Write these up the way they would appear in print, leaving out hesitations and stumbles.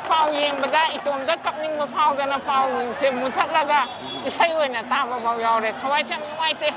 เป่าเยียงไปได้อีตัวมันกับนิ่งมาเป่ากันนะเป่าเจ็บมุทัดแล้วก็ใช่เลยนะตามมาเบายาวเลยทว่าจะไม่ไหวเต้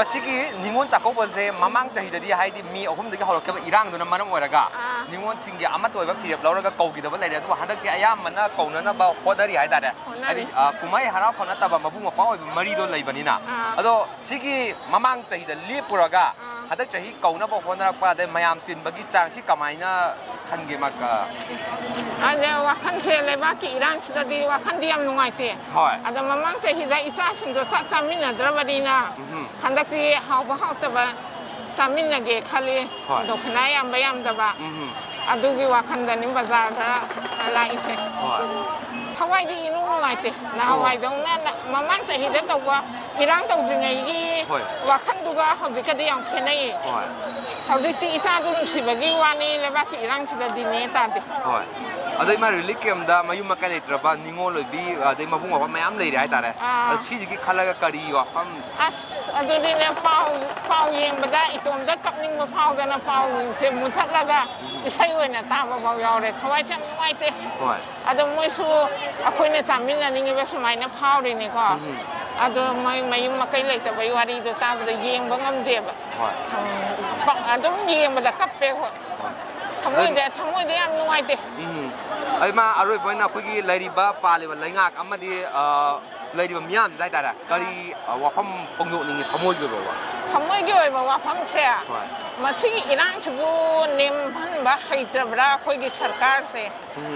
마시기 닝원 작고 번세 마망 자히더디 하이디 미 어홈드기 헐럭게 이랑도는 만원 오라가 닝원 칭기 아마 또 이바 피렵 라우라가 거기다 벌레 또 한덕기 아야만나 거우나나 바 호다리 하이다래 아니 구마이 하나 코나타 바 마부 마파 머리도 레이바니나 아도 시기 마망 자히더 리프라가 하덕 자히 거우나 바 호나락바데 마얌 틴바기 장시 까마이나 칸게 마까 ada wakan sele baki iran sudah di wakan diam nungai te. Ada memang sehingga isa sinto sak samin na drabadina. Hendak si hau bahau teba samin lagi kali untuk nayam bayam teba. Adugi wakan dan ini bazar lain se. Hawaii di inu nungai te. Nah Hawaii dong na memang sehingga tawa iran tahu jengai wakan juga hau di kadiam kenai. Hau di ti isa tu si bagi wani lebaki iran sudah di neta te. अदे मा रिलिकेम दा मयु मका लेत्रबा निंगो lobby अदे मबुंग वा मयाम लेरि हाइतारे सिजिगी खलागा करी वा फम अस अदुदि ने पाउ येंग बदा इतोम दा कपनिंग मा पाउ गना पाउ से मुथलगा इसै ओइना ताबा बाउ यावरे थवाइ चम नुवाइते होय अदो मोइसु अखोइने चामिन निंगे बे समाइना पाउ रिने को अदो मयु मकै लेतबा वारी दो ताबदा येंग बंगम देबा होय अदुम येंग बदा कप्पे हो थमोइदे याम नुवाइते ai ma aroi boina khoi lairiba paliba laingak amadi lairiba miam dai tara kari wafam pongno ningi thamoi ge bawa thamoi ge ba wafam se masi irang chubu nim phan ba haitrabra khoi ge sarkar se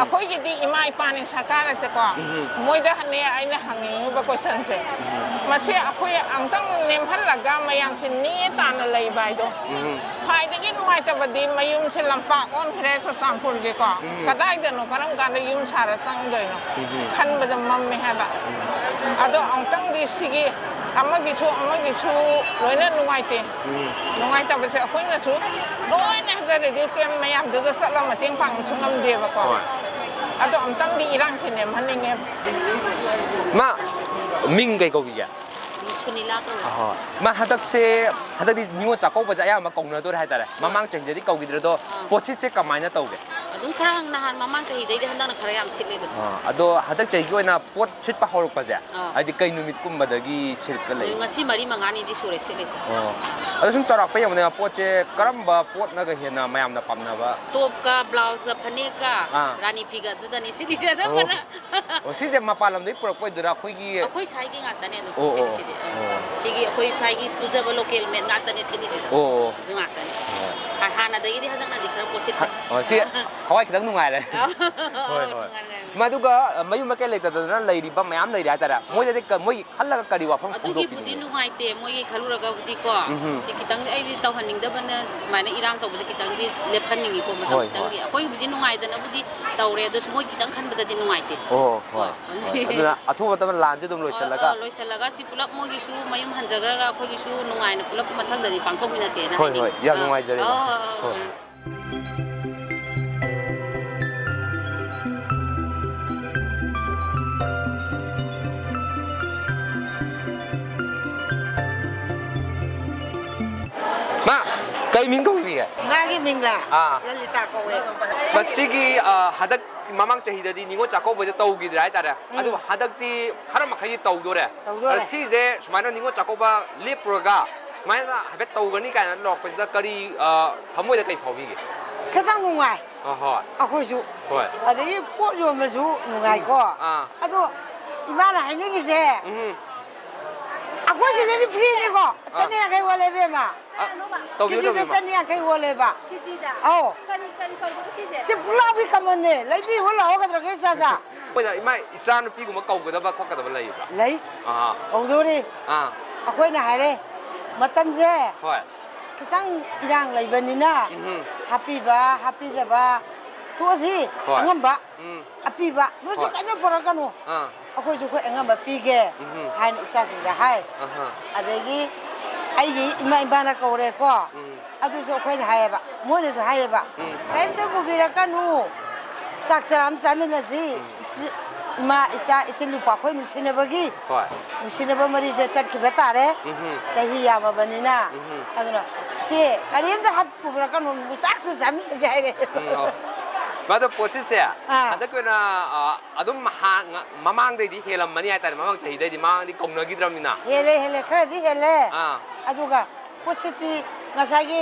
akhoi ge di imai pani sarkar se ko moida hane aina hangi ba question se masi akhoi angtang nim phan laga mayam sin ni tan lai bai do phai de ge nuai ta ba di mayum se lampa on khre so sampur ge ko kadai de no karam kan de yum sara tang doi no khan ba de mam me ha ba ado angtang di sigi amagi chu loina nuai te nuai ta ba se akhoi na chu loina da de kem mayam de sa la ma tiang pang sungam de ba ko ado angtang di irang se ne man nge ma ming gai ko gi ya Sunila ko ma hadak di niwo chako ba ja ya ma kong na to hai ta re mamang cheng jadi kau gi do pochi che kamai na tau ge adum kharang nahan mamang sahi dei handak na khara yam sile do ado hadak chei gi na pot chit pa horok pa ja ai di kai numit kum ba da gi chit ka lai ngasi mari mangani di sure sile se ado sum tarak pa yam na pot che karam ba pot na ga hena mayam na pam na ba top ka blouse ka phane ka rani phiga du da ni sile se da mana o si je ma palam dei purok pa dura khoi gi khoi sai gi ngata ne do sile sile sigi khoi sai gi tu jaba local men ngata ne sile se du ngata ne hana da gi di handak na di khara posit si khawai khidang nungai le ma du ga mayu ma ke le ta da lai ri ba mayam lai ra ta ra moi de ka moi khalla ka kari wa phang adu gi budi nungai te moi khalu ra ga budi ko si kitang ai di taw haning da ban maina irang taw se kitang di le phaning ko ma taw kitang di akoi budi nungai da na budi taw re do moi kitang khan ba da di nungai te hoi aduna athu ba ta lan je dum loi selaga si pulap mo gi su mayum hanjagra ga khoi gi su nungai na pulap mathang da di pangthok mina se na hoi ya nungai jare ma kai ming ko bi ya ngagi mingla lalita ko we masigi hadak mamang chahida di ningo chako ba tau gi dai ta ra adu hadak ti kharam khai tau do re si je sumana ningo chako ba leproga maina habe tau gani ka na lok pa da kari thamoi da kai phawi gi khatang ngai ho akhoi su hoi adagi po jo ma su ngai ko ado ibara hai ni gi se akhoi se ni free ni ko sani kai wale be ma tau bi do bi sani kai wale ba oh si pula bi kamane lai bi wala ho ka dra ke sa sa pai da mai isa nu pi gu ma kau ga da ba khok ga da ba lai ba lai ong do ni akhoi na hai re matam je hoi kitang irang lai banina happy da ba tu si ngam ba api ba no su ka no pora ka no akhoi su ko ngam ba pi ge hai isa sin da hai adagi ai gi ima ibana ko re ko adu so khoi hai ba mo ne so hai ba kai te bu bi ra ka nu sak charam samin na ji ima isa isin lupa khoi nusinabagi ค่อย nusinaba mari je tat ki betare sahi yama banina aduna che karim da hap pura kan musak su jam jai มาตัวโพสิเสียอันนั้นก็น่ะอันนั้นมามังได้ดีเฮลัมมันนี่ไอ้แต่มามังใช้ได้ดีมาดีกงนักกีฬามีน่ะ hele kara ji hele aduga positi ngasagi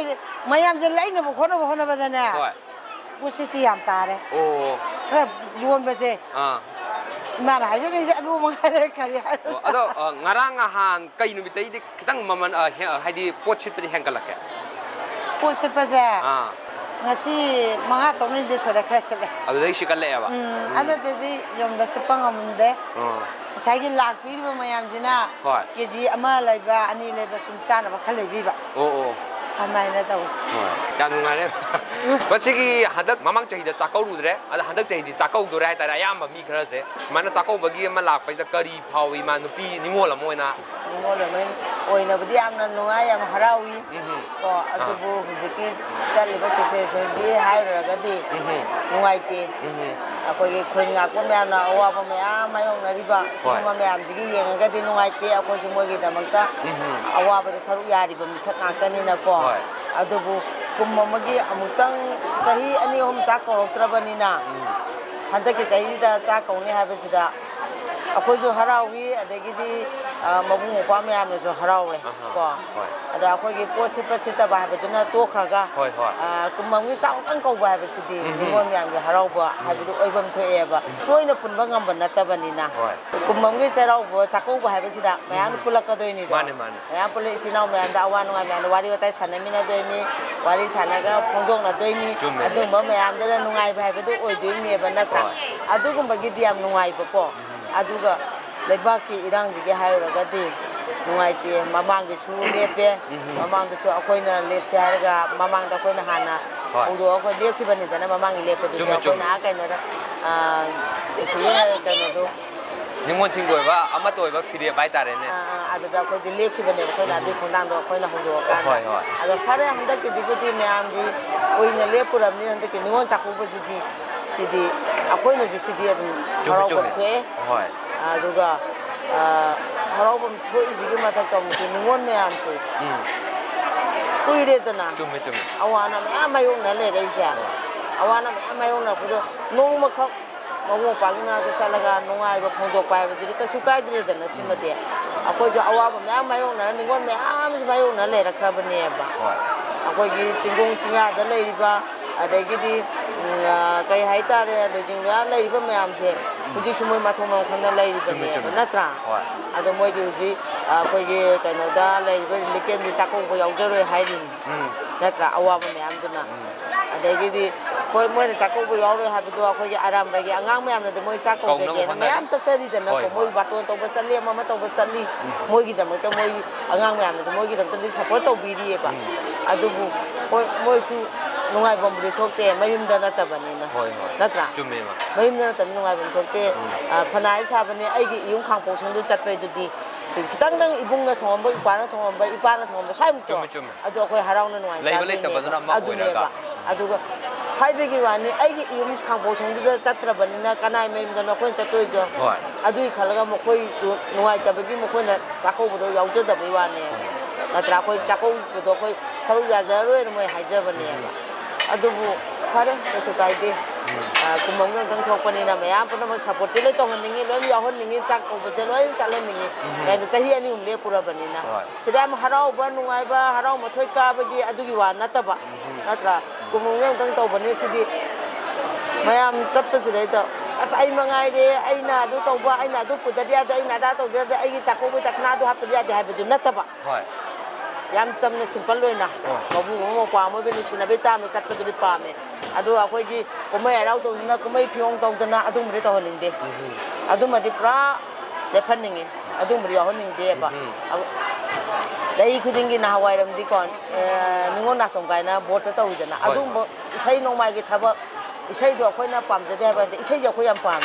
mayam je lai na khona badana ค่อย positi yam tare โอ้ kara yuon ba je ma na je ni je adu ma kari อันนั้นงารังอาหารไก่นุ่มที่ตั้งมันให้ดีโพสิตไปแห่งกันละแก posit ba je ngasi mga tongni de sore kara chele อันนั้นชิกันเลยอ่ะ ada de yom ba sepang amunde sagi lak pi ba mayam jina keji ama laiba ani laiba sumsana ba khalai bi ba โอ้ amai na taw 야 누나네 버시기 한덕 마망 저희도 작고루드래 아다 한덕 저희도 작고도래 했다라 야마 미 그러세 만나 작고 버기 만 락바이다 거리 파위마 누피 니모라 모이나 ningolo men oina budi amna nuwa yam harawi ko atubu hujiki chaliba sese di haira gadi nuwaite akogi khunga ko meana owa ba mea mayong nariba sima meam jigi yengagadi nuwaite ako jumogi damakta awa ba saru yari ba misak ngakta ni na ko adubu kummamagi amutang chahi ani hom chakko trabani na handaki chahi da chakko ni habesida akoju harawi adagidi mabung kwa me amne jo harawe ko ada akogi pochi pasita ba habeduna to khraga kummangi sang tang ko ba habesidi nimon me amne harawa habedu oibam thoe ba toina punba ngam banata banina kummangi charau bo chakko ba habesida mayan pulaka doini da mayan pule sinau me anda awan ngai me wari watai sanamina doini wari sanaga phongdong na doini adu ma me amdara nungai ba habedu oi doini ba natra adu gumbagi diam nungai ba ko aduga leibaki irangji hairagadi nuaite mamanggi su lepe mamangda chu akoina lepse harga mamangda akoina hana udo ko lepki bani dana mamangi lepe du akoina akaino da suye kaino do nimon chingoi ba ama toy ba firi bai tare ne aduda ko je lepki bani akoina adi khondang do akoina hondo ka adu phare handa ke jibudi mayam ji oina lepuram ni handa ke nimon chaku ba sidi akoina ju sidi harau ko thoe aduga harobam thoi jigi mathak tam chu ningon me am se kuire dana chume awana me amayong na le dai sa awana me amayong na pudo nong makhak mawo pagi na da chalaga nongai ba phongdok pai ba dir ka su kai dir dana simate akoi jo awa me amayong na ningon me am se mayong na le rakra bane ba akoi gi chingong chinga da le ri ba adagidi kai haitare lojing la le ri ba me am se hujik sumoi mathong nong khana lai bane natra ado moi di huji koi ge kaino da lai ba liken di chakong ko yaujaro hairi natra awa ba me am duna adegi di koi moi na chakong ko yaujaro habido koi ge aram ba ge angang me am na moi chakong je ge na me am sasari dana ko moi baton to ba sali ma to ba sali moi gi dam ta moi angang me am na moi gi dam ta di support to bi ri ba adu bu moi su nungai bom ri thokte mayum da na ta bani na natra chume ma mayum da na ta nungai bom thokte phanai sa bani ai gi yung khang po sung du chat pe du di kitang dang ibung na thom ba ipa na thom ba ipa na thom ba sai mu to adu ko harau na nungai cha adu ne ba adu ga hai be gi wani ai gi yung khang po sung du da chatra bani na kanai mayum da na khon cha toi jo adu i khalaga mo khoi nungai ta ba gi mo khoi na cha ko bu do yaw ja da ba wa ne natra khoi cha ko bu do khoi saru ya ja ro ne mo hai ja ba ne ba adubu phare kasu kaide kumong gang thokpani na maya puna mo support le to honingi lo ya honingi chak ko bese lo chale ningi kai no chahi ani umle pura bani na sedam harau ba nungai ba harau ma thoi ka ba gi adugi wa na ta ba natra kumong gang to bani sidi mayam chap se le to asai mangai de aina du to ba aina du puda dia da aina da to dia ai gi chak ko ba ta khna du hap dia de ha be du na ta ba yam chamna simple loina babu mo kwa mo be nu sina be ta me chat pa du pa me adu akoi gi komai arau to na komai phiong to na adu mri to honing de adu ma di pra le phaning e adu mri honing de ba jai khuding gi na hawai ram di kon ningon na song kai na bot ta u de na adu isai no mai gi thaba isai do akoi na pam je de ba de isai je akoi yam pam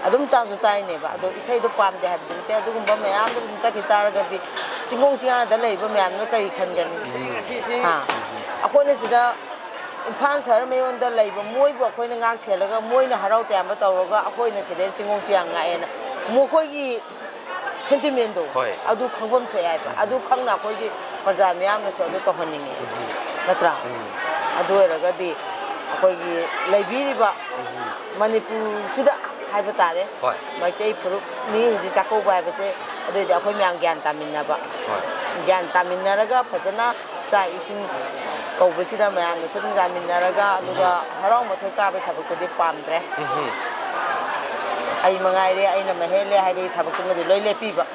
adum ta zu tai ne ba adu isai do pam de ha bi de adu gum ba me am de cha ki tar ga di chingong chinga da lei ba me am no kai khan gan ha akoi ne sida Imphal ꯁꯍꯔ ꯃꯌꯣꯟꯗ ꯂꯩꯕ ꯃꯣꯏꯕꯨ ꯑꯩꯈꯣꯏꯅ ꯉꯥꯛ ꯁꯦꯜꯂꯒ ꯃꯣꯏꯅ ꯍꯔꯥꯎ ꯇꯌꯥꯝꯕ ꯇꯧꯔꯒ ꯑꯩꯈꯣꯏꯅ ꯁꯤꯗꯩ ꯆꯤꯡꯒꯣꯡ ꯆꯤꯌꯥꯡ ꯉꯥꯛꯑꯦꯅ ꯃꯈꯣꯏꯒꯤ ꯁꯦꯟꯇꯤꯃꯦꯟꯗꯣ ꯑꯗꯨ ꯈꯪꯐꯝ ꯊꯣꯛꯑꯦ ꯍꯥꯏꯕ ꯑꯗꯨ ꯈꯪꯅ ꯑꯩꯈꯣꯏꯒꯤ ꯄ꯭ꯔꯖꯥ ꯃꯌꯥꯝꯅꯁꯨ ꯑꯗꯨ ꯇꯧꯍꯟꯅꯤꯡꯉꯦ ꯅꯠꯇ꯭ꯔꯥ ꯑꯗꯨ ꯑꯣꯏꯔꯒꯗꯤ ꯑꯩꯈꯣꯏꯒꯤ ꯂꯩꯕꯤꯔꯤꯕ ꯃꯅꯤꯄꯨꯔꯁꯤꯗ ꯍꯥꯏꯕ ꯇꯥꯔꯦ ꯃꯩꯇꯩ ꯐꯨꯔꯨꯞꯅꯤ ꯍꯧꯖꯤꯛ ꯆꯥꯛꯀꯧꯕ ꯍꯥꯏꯕꯁꯦ ꯑꯗꯨꯏꯗꯤ ꯑꯩꯈꯣꯏ ꯃꯌꯥꯝ ꯒ꯭ꯌꯥꯟ ꯇꯥꯃꯤꯟꯅꯕ ꯒ꯭ꯌꯥꯟ ꯇꯥꯃꯤꯟꯅꯔꯒ ꯐꯖꯅ ꯆꯥꯛ ꯏꯁꯤꯡ ꯀꯧꯕꯁꯤꯗ ꯃꯌꯥꯝꯅ ꯁꯨꯝ ꯌꯥꯃꯤꯟꯅꯔꯒ ꯑꯗꯨꯒ ꯍꯔꯥꯎ ꯃꯊꯣꯏ ꯀꯥꯕꯒꯤ ꯊꯕꯛꯇꯨꯗꯤ ꯄꯥꯝꯗ꯭ꯔꯦ ꯑꯩ ꯃꯉꯥꯏꯔꯦ ꯑꯩꯅ ꯃꯍꯦꯜꯂꯦ ꯍꯥꯏꯕꯒꯤ ꯊꯕꯛꯇꯨꯃꯗꯤ ꯂꯣꯏ ꯂꯦꯞꯄꯤꯕ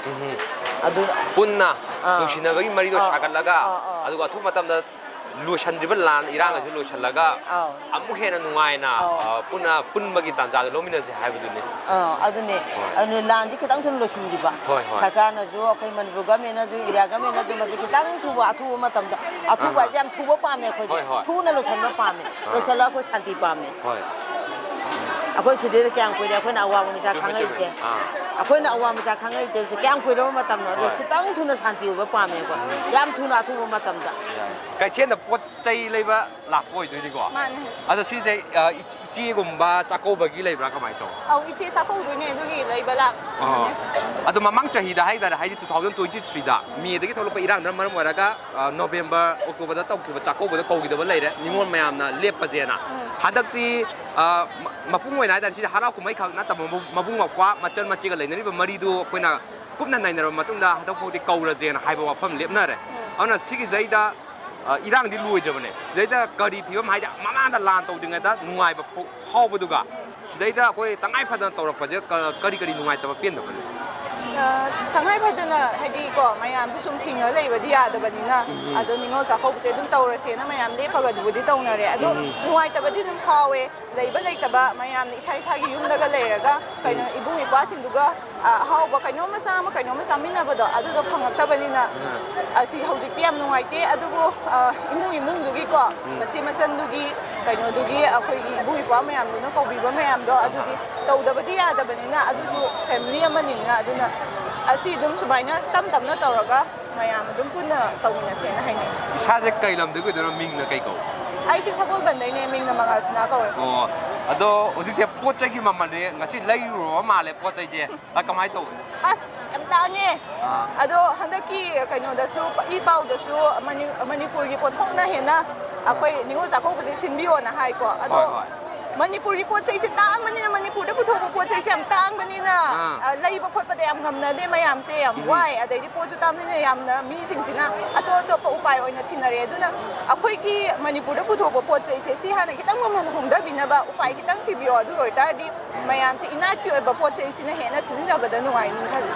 ꯑꯗꯨꯅ ꯄꯨꯟꯅ ꯅꯨꯡꯁꯤꯅꯕꯒꯤ ꯃꯔꯤꯗꯣ ꯁꯥꯒꯠꯂꯒ ꯑꯗꯨꯒ ꯑꯊꯨꯕ ꯃꯇꯝꯗ ꯂꯣꯏꯁꯤꯟꯗ꯭ꯔꯤꯕ ꯂꯥꯟ ꯏꯔꯥꯡꯒꯁꯨ ꯂꯣꯏꯁꯤꯜꯂꯒ ꯑꯃꯨꯛ ꯍꯦꯟꯅ ꯅꯨꯡꯉꯥꯏꯅ ꯄꯨꯟꯕꯒꯤ ꯇꯥꯟꯖꯥꯗꯣ ꯂꯧꯃꯤꯟꯅꯁꯦ ꯍꯥꯏꯕꯗꯨꯅꯤ ꯑꯗꯨꯅꯦ ꯑꯗꯨꯅ ꯂꯥꯟꯁꯤ ꯈꯤꯇꯪ ꯊꯨꯅ ꯂꯣꯏꯁꯤꯟꯈꯤꯕ ꯁꯔꯀꯥꯔꯅꯁꯨ ꯑꯩꯈꯣꯏ ꯃꯅꯤꯄꯨꯔ ꯒꯃꯦꯟꯅꯁꯨ ꯏꯟꯗꯤꯌꯥ ꯒꯃꯦꯟꯅꯁꯨ ꯃꯁꯤ ꯈꯤꯇꯪ ꯑꯊꯨꯕ ꯃꯇꯝꯗ ꯑꯊꯨꯕ ꯍꯥꯏꯁꯦ ꯌꯥꯝ ꯊꯨꯕ ꯄꯥꯝꯃꯦ ꯑꯩꯈꯣꯏꯗꯤ ꯊꯨꯅ ꯂꯣꯏꯁꯤꯟꯕ ꯄꯥꯝꯃꯦ ꯂꯣꯏꯁꯤꯜꯂꯒ ꯑꯩꯈꯣꯏ ꯁꯥꯟꯇꯤ ꯄꯥꯝꯃꯦ ꯑꯩꯈꯣꯏ ꯁꯤꯗꯩꯗ ꯀꯌꯥꯝ ꯀꯨꯏꯔꯦ ꯑꯩꯈꯣꯏꯅ ꯑꯋꯥꯕ ꯃꯆꯥ ꯈꯪꯉꯛꯏꯁꯦ ꯑꯩꯈꯣꯏꯅ ꯑꯋꯥ ꯃꯆꯥ ꯈꯪꯉꯛꯏꯁꯦ ꯍꯧꯖꯤꯛ ꯀꯌꯥꯝ ꯀꯨꯏꯔꯕ ꯃꯇꯝꯅꯣ ꯑꯗꯨ ꯈꯤꯇꯪ ꯊꯨꯅ ꯁꯥꯟꯇꯤ ꯑꯣꯏꯕ ꯄꯥꯝꯃꯦ ꯑꯩꯈꯣꯏ ꯌꯥꯝ ꯊꯨꯅ ꯑꯊꯨꯕ ꯃꯇꯝꯗ ꯀꯩꯊꯦꯜꯗ ꯄꯣꯠ ꯆꯩ ꯂꯩꯕ ꯂꯥꯛꯄ ꯑꯣꯏꯗꯣꯏꯅꯤꯀꯣ ꯑꯗꯣ ꯁꯤꯁꯦ ꯏꯆꯦꯒꯨꯝꯕ ꯆꯥꯛꯀꯧꯕꯒꯤ ꯂꯩꯕ꯭ꯔꯥ ꯀꯃꯥꯏꯅ ꯇꯧ ꯏꯆꯦ ꯆꯥꯛꯀꯧꯗꯣꯏꯅꯦ ꯑꯗꯨꯒꯤ ꯂꯩꯕ ꯂꯥꯛ ꯑꯗꯣ ꯃꯃꯥꯡ ꯆꯍꯤꯗ ꯍꯥꯏꯇꯥꯔꯦ ꯍꯥꯏꯗꯤ 2023ꯗ ꯃꯦꯗꯒꯤ ꯊꯣꯛꯂꯛꯄ ꯏꯔꯥꯡꯗꯨꯅ ꯃꯔꯝ ꯑꯣꯏꯔꯒ ꯅꯣꯕꯦꯝꯕꯔ ꯑꯣꯛꯇꯣꯕꯔꯗ ꯇꯧꯈꯤꯕ ꯆꯥꯛꯀꯧꯕꯗ ꯀꯧꯈꯤꯗꯕ ꯂꯩꯔꯦ ꯅꯤꯉꯣꯜ ꯃꯌꯥꯝꯅ ꯂꯦꯞꯄꯁꯦꯅ ꯍꯟꯗꯛꯇꯤ ꯃꯄꯨꯡ ꯑꯣꯏꯅ ꯍꯥꯏꯇꯥꯔꯦ ꯁꯤꯗ ꯍꯔꯥꯎ ꯀꯨꯝꯍꯩ ꯈꯛ ꯅꯠꯇꯕ ꯃꯕꯨꯡ ꯃꯧꯄ꯭ꯋꯥ ꯃꯆꯜ ꯃꯆꯦꯒ ꯂꯩꯅꯔꯤꯕ ꯃꯔꯤꯗꯨ ꯑꯩꯈꯣꯏꯅ ꯀꯨꯞꯅ ꯅꯩꯅꯔꯕ ꯃꯇꯨꯡꯗ ꯍꯟꯗꯛꯐꯥꯎꯗꯤ ꯀꯧꯔꯁꯦꯅ ꯍꯥꯏꯕ ꯋꯥꯐꯝ ꯂꯦꯞꯅꯔꯦ ꯑꯗꯨꯅ ꯁꯤꯒꯤꯁꯤꯗꯩꯗ ꯏꯔꯥꯡꯗꯤ ꯂꯣꯏꯗ꯭ꯔꯕꯅꯦ ꯁꯤꯗꯩꯗ ꯀꯔꯤ ꯐꯤꯕꯝ ꯍꯥꯏꯗꯤ ꯃꯃꯥꯡꯗ ꯂꯥꯟ ꯇꯧꯗ꯭ꯔꯤꯉꯩꯗ ꯅꯨꯡꯉꯥꯏꯕ ꯐꯥꯎꯕꯗꯨꯒ ꯁꯤꯗꯩꯗ ꯑꯩꯈꯣꯏ ꯇꯉꯥꯏ ꯐꯗꯅ ꯇꯧꯔꯛꯄꯁꯦ ꯀꯔꯤ ꯅꯨꯡꯉꯥꯏꯇꯕ ꯄꯦꯟꯗꯕꯅꯦ ꯇꯉꯥꯏ ꯐꯗꯅ ꯍꯥꯏꯗꯤꯀꯣ ꯃꯌꯥꯝꯁꯨ ꯁꯨꯝ ꯊꯤꯡꯉ ꯂꯩꯕꯗꯤ ꯌꯥꯗꯕꯅꯤꯅ ꯑꯗꯣ ꯅꯤꯉꯣꯜ ꯆꯥꯛꯀꯧꯕꯁꯦ ꯑꯗꯨꯝ ꯇꯧꯔꯁꯦꯅ ꯃꯌꯥꯝ ꯂꯦꯞꯄꯒꯕꯨꯗꯤ ꯇꯧꯅꯔꯦ ꯑꯗꯣ ꯅꯨꯡꯉꯥꯏꯇꯕꯗꯤ ꯑꯗꯨꯝ ꯐꯥꯎꯋꯦ ꯂꯩꯕ ꯂꯩꯇꯕ ꯃꯌꯥꯝꯅ ꯏꯁꯥꯒꯤ ꯌꯨꯝꯗꯒ ꯂꯩꯔꯒ ꯀꯩꯅꯣ ꯏꯕꯨꯡ ꯏꯄ꯭ꯋꯥꯁꯤꯡꯗꯨꯒ ꯑꯍꯥꯎꯕ ꯀꯩꯅꯣꯝ ꯃꯆꯥ ꯑꯃ ꯀꯩꯅꯣꯝꯃ ꯆꯥꯃꯤꯟꯅꯕꯗꯣ ꯑꯗꯨꯗꯣ ꯐꯪꯉꯛꯇꯕꯅꯤ나 ꯑꯁꯤ ꯍꯧꯖꯤꯛꯇꯤ ꯌꯥꯝ ꯅꯨꯡꯉꯥꯏꯇꯦ ꯑꯗꯨꯕꯨ ꯏꯃꯨꯡꯗꯨꯒꯤꯀꯣ ꯃꯆꯦ ꯃꯆꯟꯗꯨꯒꯤ ꯀꯩꯅꯣꯗꯨꯒꯤ ꯑꯩꯈꯣꯏꯒꯤ ꯏꯕꯨꯡ ꯏꯄ꯭ꯋꯥ ꯃꯌꯥꯝꯗꯨꯅ ꯀꯧꯕꯤꯕ ꯃꯌꯥꯝꯗꯣ ꯑꯗꯨꯗꯤ ꯇꯧꯗꯕꯗꯤ ꯌꯥꯗꯕꯅꯤꯅ ꯑꯗꯨꯁꯨ ꯐꯦꯃꯤꯂꯤ ꯑꯃꯅꯤꯅ ꯑꯗꯨꯅ ꯑꯁꯤ ꯑꯗꯨꯝ ꯁꯨꯃꯥꯏꯅ ꯇꯞꯅ ꯇꯧꯔꯒ ꯃꯌꯥꯝ ꯑꯗꯨꯝ ꯄꯨꯟꯅ ꯇꯧꯃꯤꯟꯅꯁꯦꯅ ꯍꯥꯏꯅꯩ ꯏꯁꯥꯁꯦ ꯀꯩ ꯂꯝꯗꯒꯤ ꯑꯣꯏꯗꯣꯏꯅꯣ ꯃꯤꯡꯅ ꯀꯩ ꯀꯧ ꯑꯩꯁꯦ ꯁꯒꯣꯜꯕꯟꯗꯩꯅꯦ ꯃꯤꯡꯅ ꯃꯉꯥꯜꯁꯤꯅ ꯀꯧꯋꯦ ꯑꯗꯣ ꯍꯧꯖꯤꯛꯁꯦ ꯄꯣꯠ ꯆꯩꯒꯤ ꯃꯃꯜꯗꯤ ꯉꯁꯤ ꯂꯩꯔꯨꯔꯕ ꯃꯥꯜꯂꯦ ꯄꯣꯠ ꯆꯩꯁꯦ ꯀꯃꯥꯏꯅ ꯇꯧꯋꯤ ꯑꯁ ꯌꯥꯝ ꯇꯥꯡꯉꯦ ꯑꯗꯣ ꯍꯟꯗꯛꯀꯤ ꯀꯩꯅꯣꯗꯁꯨ ꯏ ꯄꯥꯎꯗꯁꯨ ꯃꯅꯤꯄꯨꯔꯒꯤ ꯄꯣꯠꯊꯣꯛꯅ ꯍꯦꯟꯅ ꯑꯩꯈꯣꯏ ꯅꯤꯉꯣꯜ ꯆꯥꯛꯀꯧꯕꯁꯦ ꯁꯤꯟꯕꯤꯌꯣꯅ ꯍꯥꯏꯀꯣ ꯑꯗꯣ ꯃꯅꯤꯄꯨꯔꯒꯤ ꯄꯣꯠ ꯆꯩꯁꯦ ꯇꯥꯡꯕꯅꯤꯅ ꯃꯅꯤꯄꯨꯔꯗ ꯄꯨꯊꯣꯛꯄ ꯄꯣꯠ ꯆꯩꯁꯦ ꯌꯥꯝ ꯇꯥꯡꯕꯅꯤꯅ ꯂꯩꯕ ꯈꯣꯠꯄꯗ ꯌꯥꯝ ꯉꯝꯅꯗꯦ ꯃꯌꯥꯝꯁꯦ ꯌꯥꯝ ꯋꯥꯏ ꯑꯗꯩꯗꯤ ꯄꯣꯠꯁꯨ ꯇꯥꯡꯕꯅꯤꯅ ꯌꯥꯝꯅ ꯃꯤꯁꯤꯡꯁꯤꯅ ꯑꯇꯣꯞꯄ ꯎꯄꯥꯏ ꯑꯣꯏꯅ ꯊꯤꯅꯔꯦ ꯑꯗꯨꯅ ꯑꯩꯈꯣꯏꯒꯤ ꯃꯅꯤꯄꯨꯔꯗ ꯄꯨꯊꯣꯛꯄ ꯄꯣꯠ ꯆꯩꯁꯦ ꯁꯤ ꯍꯥꯟꯅ ꯈꯤꯇꯪ ꯃꯃꯜ ꯍꯣꯡꯗꯕꯤꯅꯕ ꯎꯄꯥꯏ ꯈꯤꯇꯪ ꯊꯤꯕꯤꯌꯣ ꯑꯗꯨ ꯑꯣꯏꯇꯥꯔꯗꯤ ꯃꯌꯥꯝꯁꯦ ꯏꯅꯥꯠꯀꯤ ꯑꯣꯏꯕ ꯄꯣꯠ ꯆꯩꯁꯤꯅ ꯍꯦꯟꯅ ꯁꯤꯖꯤꯟꯅꯕꯗ ꯅꯨꯡꯉꯥꯏꯅꯤ ꯈꯜꯂꯤ